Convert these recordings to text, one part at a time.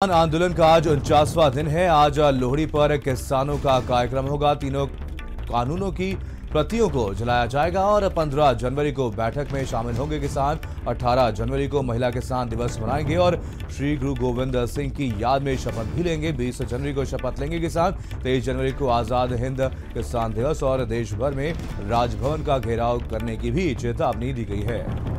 किसान आंदोलन का आज 49वां दिन है। आज लोहड़ी पर किसानों का कार्यक्रम होगा। तीनों कानूनों की प्रतियों को जलाया जाएगा और 15 जनवरी को बैठक में शामिल होंगे किसान। 18 जनवरी को महिला किसान दिवस मनाएंगे और श्री गुरु गोविंद सिंह की याद में शपथ भी लेंगे। 20 जनवरी को शपथ लेंगे किसान। 23 जनवरी को आजाद हिंद किसान दिवस और देश भर में राजभवन का घेराव करने की भी चेतावनी दी गई है।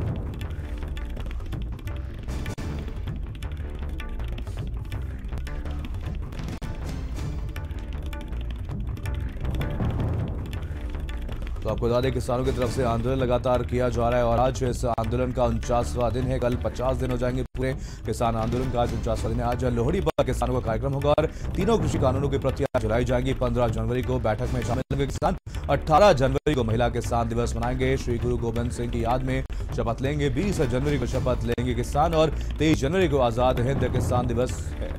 तो आपको बता दें, किसानों की तरफ से आंदोलन लगातार किया जा रहा है और आज इस आंदोलन का 49वां दिन है। कल 50 दिन हो जाएंगे पूरे किसान आंदोलन का। आज 49वां दिन है। आज लोहड़ी पर किसानों का कार्यक्रम होगा और तीनों कृषि कानूनों की प्रतियां जलाई जाएंगी। 15 जनवरी को बैठक में शामिल होंगे किसान। 18 जनवरी को महिला किसान दिवस मनाएंगे। श्री गुरु गोविंद सिंह की याद में शपथ लेंगे। 20 जनवरी को शपथ लेंगे किसान और 23 जनवरी को आजाद हिंद किसान दिवस है।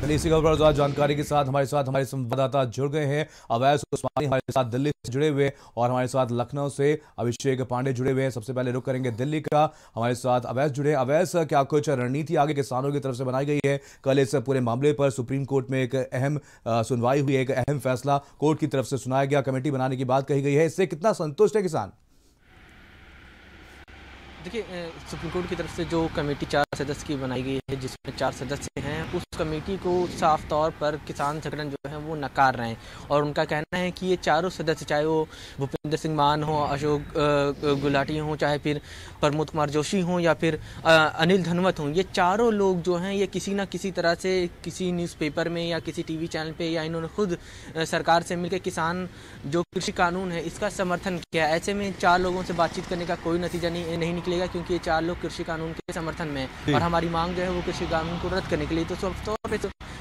इसी खबर पर जानकारी के साथ हमारे संवाददाता जुड़ गए हैं। अवैस उस्मानी हमारे साथ दिल्ली से जुड़े हुए और हमारे साथ लखनऊ से अभिषेक पांडे जुड़े हुए हैं। सबसे पहले रुख करेंगे दिल्ली का। हमारे साथ अवैस जुड़े। अवैस, क्या कुछ रणनीति आगे किसानों की तरफ से बनाई गई है? कल इस पूरे मामले पर सुप्रीम कोर्ट में एक अहम सुनवाई हुई, एक अहम फैसला कोर्ट की तरफ से सुनाया गया, कमेटी बनाने की बात कही गई है। इससे कितना संतुष्ट है किसान? देखिए, सुप्रीम कोर्ट की तरफ से जो कमेटी 4 सदस्य की बनाई गई है, जिसमें 4 सदस्य हैं, उस कमेटी को साफ तौर पर किसान संगठन जो है वो नकार रहे हैं और उनका कहना है कि ये चारों सदस्य, चाहे वो भूपेंद्र सिंह मान हो, अशोक गुलाटी हो, चाहे फिर प्रमोद कुमार जोशी हो या फिर अनिल धनवत हों, ये चारों लोग जो हैं ये किसी न किसी तरह से किसी न्यूज़पेपर में या किसी टीवी चैनल पे या इन्होंने खुद सरकार से मिलकर किसान जो कृषि कानून है इसका समर्थन किया। ऐसे में 4 लोगों से बातचीत करने का कोई नतीजा नहीं निकलेगा, क्योंकि ये 4 लोग कृषि कानून के समर्थन में है और हमारी मांग जो है वो कृषि कानून को रद्द करने के लिए। तो सब तौर पे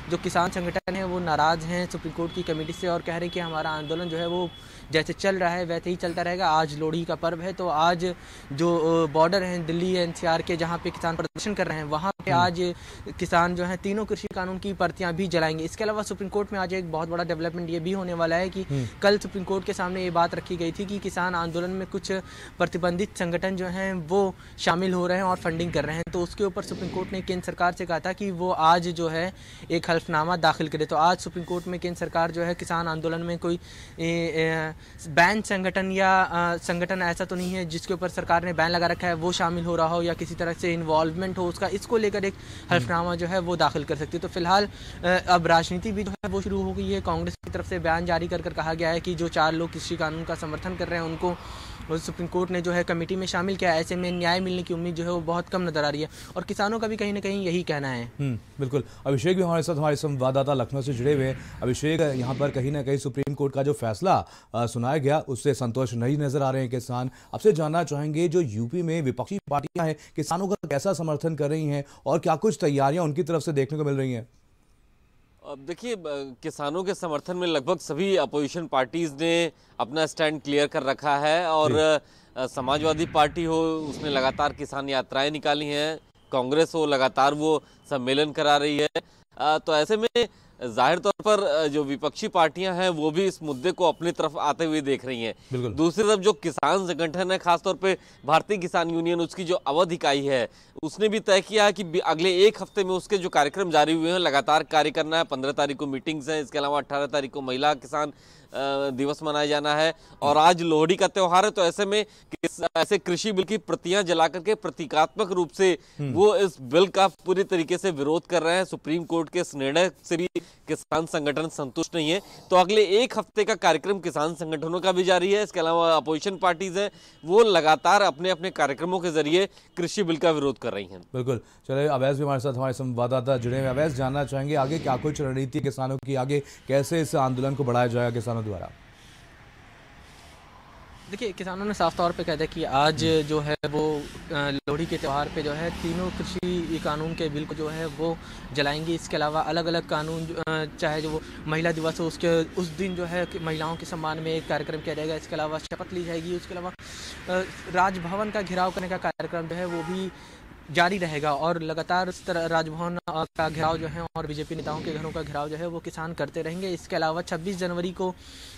जो किसान संगठन है वो नाराज हैं सुप्रीम कोर्ट की कमेटी से और कह रहे हैं कि हमारा आंदोलन जो है वो जैसे चल रहा है वैसे ही चलता रहेगा। आज लोहड़ी का पर्व है, तो आज जो बॉर्डर हैं दिल्ली एनसीआर के, जहाँ पे किसान प्रदर्शन कर रहे हैं, वहाँ पे आज किसान जो है तीनों कृषि कानून की प्रतियां भी जलाएंगे। इसके अलावा सुप्रीम कोर्ट में आज एक बहुत बड़ा डेवलपमेंट ये भी होने वाला है कि कल सुप्रीम कोर्ट के सामने ये बात रखी गई थी कि किसान आंदोलन में कुछ प्रतिबंधित संगठन जो हैं वो शामिल हो रहे हैं और फंडिंग कर रहे हैं। तो उसके ऊपर सुप्रीम कोर्ट ने केंद्र सरकार से कहा था कि वो आज जो है एक हल्फनामा दाखिल करे। तो आज सुप्रीम कोर्ट में केंद्र सरकार जो है किसान आंदोलन में कोई बैन संगठन या संगठन ऐसा तो नहीं है जिसके ऊपर सरकार ने बैन लगा रखा है वो शामिल हो रहा हो या किसी तरह से इन्वॉल्वमेंट हो उसका, इसको लेकर एक हल्फनामा जो है वो दाखिल कर सकती है। तो फिलहाल अब राजनीति भी जो है वो शुरू हो गई है। कांग्रेस की तरफ से बयान जारी कर कहा गया है कि जो 4 लोग कृषि कानून का समर्थन कर रहे हैं उनको सुप्रीम कोर्ट ने जो है कमेटी में शामिल किया। ऐसे में न्याय मिलने की उम्मीद जो है वो बहुत कम नजर आ रही है और किसानों का भी कहीं ना कहीं यही कहना है। बिल्कुल। अभिषेक भी हमारे साथ, हमारे संवाददाता लखनऊ से जुड़े हुए हैं। अभिषेक, यहाँ पर कहीं ना कहीं सुप्रीम कोर्ट का जो फैसला सुनाया गया उससे संतोष नहीं नजर आ रहे हैं किसान। आपसे जानना चाहेंगे, जो यूपी में विपक्षी पार्टियां हैं किसानों का कैसा समर्थन कर रही हैं और क्या कुछ तैयारियां उनकी तरफ से देखने को मिल रही हैं? अब देखिए, किसानों के समर्थन में लगभग सभी अपोजिशन पार्टीज ने अपना स्टैंड क्लियर कर रखा है और समाजवादी पार्टी हो उसने लगातार किसान यात्राएं निकाली हैं, कांग्रेस हो लगातार वो सम्मेलन करा रही है। तो ऐसे में जाहिर तौर पर जो विपक्षी पार्टियां हैं वो भी इस मुद्दे को अपनी तरफ आते हुए देख रही हैं। दूसरी तरफ जो किसान संगठन है, खासतौर पे भारतीय किसान यूनियन, उसकी जो अवध इकाई है उसने भी तय किया है कि अगले 1 हफ्ते में उसके जो कार्यक्रम जारी हुए हैं लगातार कार्य करना है। 15 तारीख को मीटिंग्स हैं, इसके अलावा 18 तारीख को महिला किसान दिवस मनाया जाना है और आज लोहड़ी का त्योहार है। तो ऐसे में ऐसे कृषि बिल की प्रतियां जला करके प्रतीकात्मक रूप से वो इस बिल का पूरी तरीके से विरोध कर रहे हैं। सुप्रीम कोर्ट के इस निर्णय से भी किसान संगठन संतुष्ट नहीं है। तो अगले 1 हफ्ते का कार्यक्रम किसान संगठनों का भी जारी है। इसके अलावा अपोजिशन पार्टीज हैं वो लगातार अपने अपने कार्यक्रमों के जरिए कृषि बिल का विरोध कर रही हैं। बिल्कुल। चलिए, अवैस भी हमारे साथ, हमारे संवाददाता जुड़े हैं। अवैस, जानना चाहेंगे आगे क्या कुछ रणनीति किसानों की, आगे कैसे इस आंदोलन को बढ़ाया जाएगा किसानों द्वारा? देखिए, किसानों ने साफ तौर पे कहा था कि आज जो है वो लोहड़ी के त्यौहार पे जो है तीनों कृषि कानून के बिल को जो है वो जलाएंगे। इसके अलावा अलग अलग कानून चाहे जो वो महिला दिवस हो उसके उस दिन जो है महिलाओं के सम्मान में एक कार्यक्रम किया जाएगा। इसके अलावा शपथ ली जाएगी। उसके अलावा राजभवन का घेराव करने का कार्यक्रम जो है वो भी जारी रहेगा और लगातार इस तरह राजभवन का घेराव जो है और बीजेपी नेताओं के घरों का घेराव जो है वो किसान करते रहेंगे। इसके अलावा 26 जनवरी को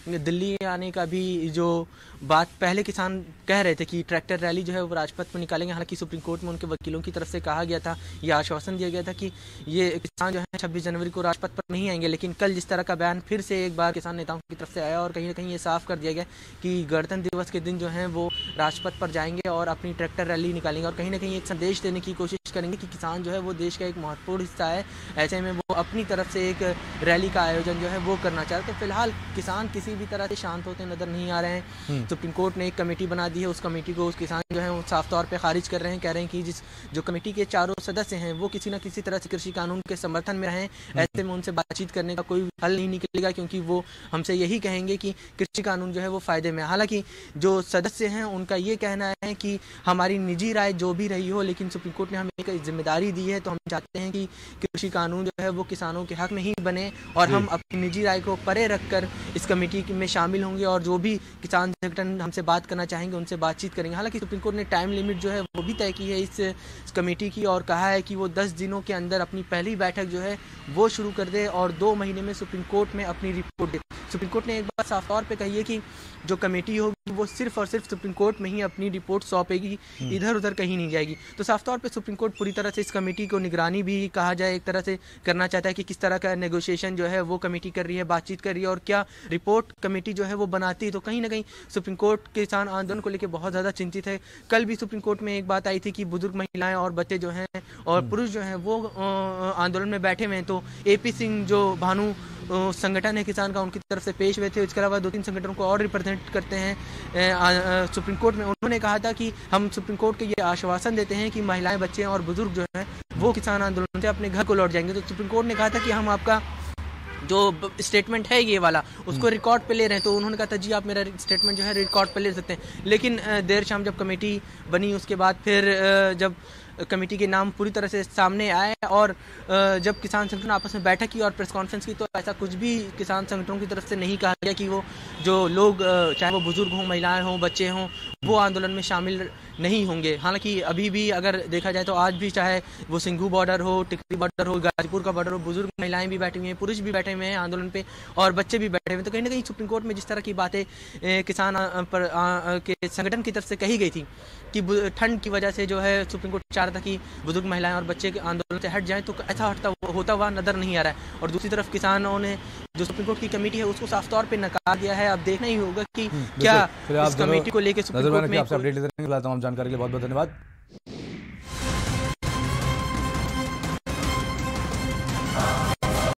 दिल्ली आने का भी जो बात पहले किसान कह रहे थे कि ट्रैक्टर रैली जो है वो राजपथ पर निकालेंगे। हालांकि सुप्रीम कोर्ट में उनके वकीलों की तरफ से कहा गया था, ये आश्वासन दिया गया था कि ये किसान जो है 26 जनवरी को राजपथ पर नहीं आएंगे। लेकिन कल जिस तरह का बयान फिर से एक बार किसान नेताओं की तरफ से आया और कहीं ना कहीं ये साफ कर दिया गया कि गणतंत्र दिवस के दिन जो है वो राजपथ पर जाएंगे और अपनी ट्रैक्टर रैली निकालेंगे और कहीं ना कहीं एक संदेश देने की कोशिश करेंगे कि किसान जो है वो देश का एक महत्वपूर्ण हिस्सा है। ऐसे में वो अपनी तरफ से एक रैली का आयोजन जो है वो करना चाह रहे। तो फिलहाल किसान किसी भी तरह से शांत होते नजर नहीं आ रहे हैं। सुप्रीम कोर्ट ने एक कमेटी बना दी है, उस कमेटी को उस किसान जो है वो साफ तौर पे खारिज कर रहे हैं। कह रहे हैं कि जो कमेटी के चारों सदस्य हैं वो किसी न किसी तरह से कृषि कानून के समर्थन में रहें। ऐसे में उनसे बातचीत करने का कोई हल नहीं निकलेगा, क्योंकि वो हमसे यही कहेंगे कि कृषि कानून जो है वो फायदे में। हालांकि जो सदस्य हैं उनका ये कहना है कि हमारी निजी राय जो भी रही हो, लेकिन सुप्रीम कोर्ट ने हमें एक जिम्मेदारी दी है, तो हम चाहते हैं कि कृषि कानून जो है वो किसानों के हक में ही बने और हम अपनी निजी राय को परे रखकर इस कमेटी में शामिल होंगे और जो भी किसान संगठन हमसे बात करना चाहेंगे उनसे बातचीत करेंगे। हालांकि सुप्रीम कोर्ट ने टाइम लिमिट जो है वो भी तय की है इस कमेटी की और कहा है कि वो 10 दिनों के अंदर अपनी पहली बैठक जो है वो शुरू कर दे और 2 महीने में सुप्रीम कोर्ट में अपनी रिपोर्ट दे। सुप्रीम कोर्ट ने एक बात साफ तौर पे कही है कि जो कमेटी होगी वो सिर्फ और सिर्फ सुप्रीम कोर्ट में ही अपनी रिपोर्ट सौंपेगी, इधर उधर कहीं नहीं जाएगी। तो साफ तौर पे सुप्रीम कोर्ट पूरी तरह से इस कमेटी को निगरानी भी कहा जाए एक तरह से करना चाहता है कि किस तरह का नेगोशिएशन जो है वो कमेटी कर रही है, बातचीत कर रही है और क्या रिपोर्ट कमेटी जो है वो बनाती है। तो कहीं ना कहीं सुप्रीम कोर्ट किसान आंदोलन को लेकर बहुत ज़्यादा चिंतित है। कल भी सुप्रीम कोर्ट में एक बात आई थी कि बुजुर्ग महिलाएं और बच्चे जो हैं और पुरुष जो हैं वो आंदोलन में बैठे हुए हैं। तो AP सिंह जो भानु संगठन है किसान का, उनकी तरफ से पेश हुए थे। इसके अलावा 2-3 संगठनों को और रिप्रेजेंट करते हैं सुप्रीम कोर्ट में। उन्होंने कहा था कि हम सुप्रीम कोर्ट को ये आश्वासन देते हैं कि महिलाएं, बच्चे और बुजुर्ग जो हैं वो किसान आंदोलन से अपने घर को लौट जाएंगे। तो सुप्रीम कोर्ट ने कहा था कि हम आपका जो स्टेटमेंट है ये वाला उसको रिकॉर्ड पे ले रहे हैं। तो उन्होंने कहा था जी आप मेरा स्टेटमेंट जो है रिकॉर्ड पे ले सकते हैं। लेकिन देर शाम जब कमेटी बनी उसके बाद फिर जब कमेटी के नाम पूरी तरह से सामने आए और जब किसान संगठन आपस में बैठक की और प्रेस कॉन्फ्रेंस की, तो ऐसा कुछ भी किसान संगठनों की तरफ से नहीं कहा गया कि वो जो लोग चाहे वो बुजुर्ग हों, महिलाएं हों, बच्चे हों, वो आंदोलन में शामिल नहीं होंगे। हालांकि अभी भी अगर देखा जाए तो आज भी चाहे वो सिंघू बॉर्डर हो, टिकरी बॉर्डर हो, गाजीपुर का बॉर्डर हो, बुजुर्ग महिलाएं भी बैठी हुई हैं, पुरुष भी बैठे हुए हैं आंदोलन पे और बच्चे भी बैठे हुए हैं। तो कहीं ना कहीं सुप्रीम कोर्ट में जिस तरह की बातें किसान पर के संगठन की तरफ से कही गई थी कि ठंड की वजह से जो है सुप्रीम कोर्ट चाह रहा था कि बुजुर्ग महिलाएं और बच्चे के आंदोलन से हट जाएं, तो ऐसा होता हुआ नजर नहीं आ रहा है। और दूसरी तरफ किसानों ने जो सुप्रीम कोर्ट की कमेटी है उसको साफ तौर पे नकार दिया है। अब देखना ही होगा कि क्या इस कमेटी को लेकर सुप्रीम कोर्ट में अपडेट लेते रहेंगे। तमाम जानकारी के लिए बहुत बहुत धन्यवाद।